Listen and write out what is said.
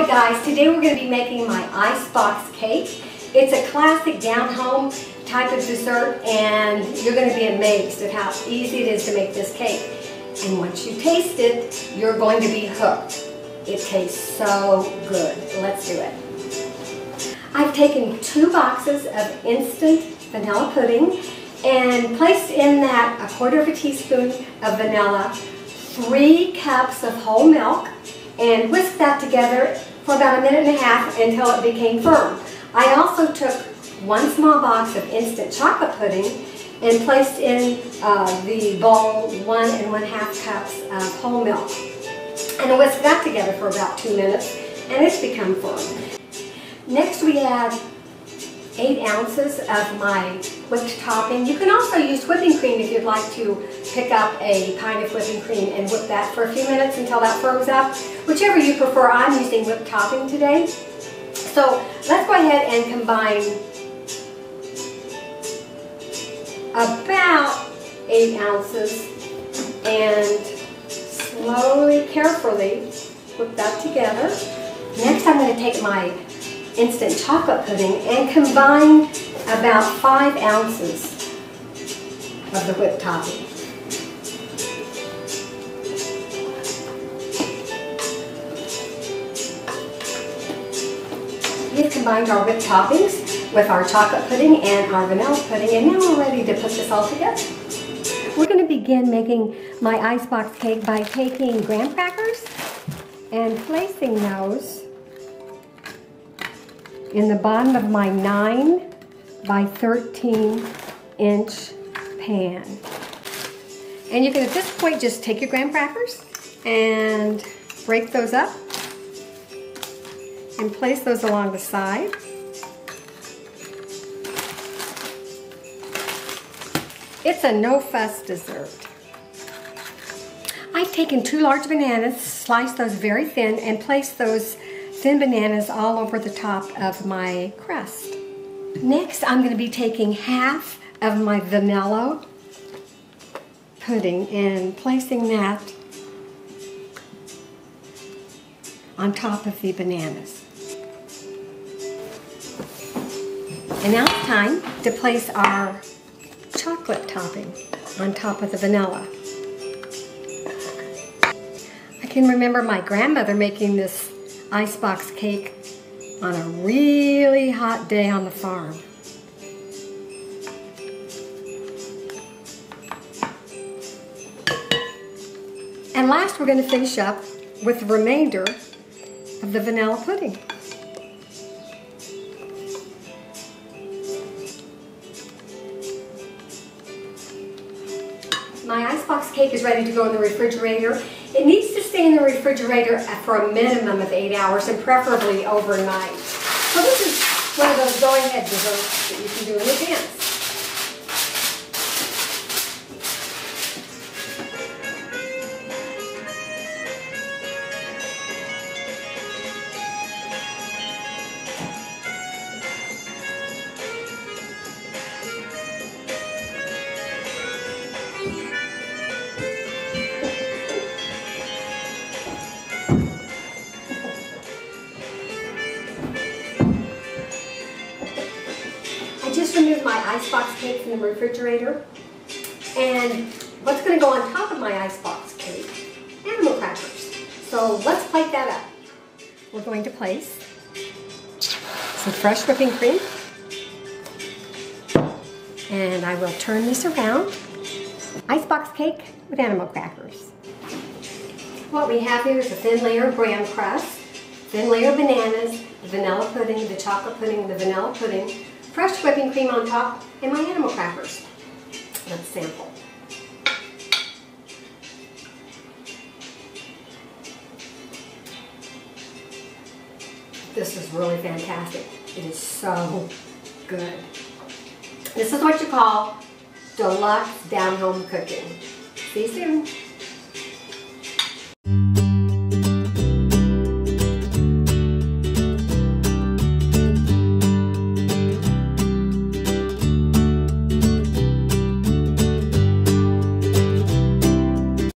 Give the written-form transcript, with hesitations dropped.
Hi guys, today we're going to be making my icebox cake. It's a classic down-home type of dessert and you're going to be amazed at how easy it is to make this cake. And once you taste it, you're going to be hooked. It tastes so good. Let's do it. I've taken 2 boxes of instant vanilla pudding and placed in that a 1/4 teaspoon of vanilla, 3 cups of whole milk, and whisked that together for about 1.5 minutes until it became firm. I also took 1 small box of instant chocolate pudding and placed in the bowl 1 1/2 cups of whole milk. And I whisked that together for about 2 minutes and it's become firm. Next we add 8 ounces of my whipped topping. You can also use whipping cream if you'd like to pick up a pint of whipping cream and whip that for a few minutes until that firms up. Whichever you prefer, I'm using whipped topping today. So let's go ahead and combine about 8 ounces and slowly, carefully whip that together. Next I'm going to take my instant chocolate pudding and combine about 5 ounces of the whipped topping. We've combined our whipped toppings with our chocolate pudding and our vanilla pudding, and now we're ready to put this all together. We're going to begin making my icebox cake by taking graham crackers and placing those in the bottom of my 9 by 13 inch pan. And you can at this point just take your graham crackers and break those up and place those along the side. It's a no-fuss dessert. I've taken 2 large bananas, sliced those very thin, and placed those thin bananas all over the top of my crust. Next, I'm going to be taking half of my vanilla pudding and placing that on top of the bananas. And now it's time to place our chocolate topping on top of the vanilla. I can remember my grandmother making this icebox cake on a really hot day on the farm. And last we're going to finish up with the remainder of the vanilla pudding. My icebox cake is ready to go in the refrigerator. It needs to stay in the refrigerator for a minimum of 8 hours and preferably overnight. So this is one of those go-ahead desserts that you can do in advance. Just removed my icebox cake from the refrigerator, and what's going to go on top of my icebox cake? Animal crackers. So let's plate that up. We're going to place some fresh whipping cream, and I will turn this around. Icebox cake with animal crackers. What we have here is a thin layer of graham crust, thin layer of bananas, the vanilla pudding, the chocolate pudding, the vanilla pudding, fresh whipping cream on top, and my animal crackers. Let's sample. This is really fantastic. It is so good. This is what you call deluxe down-home cooking. See you soon.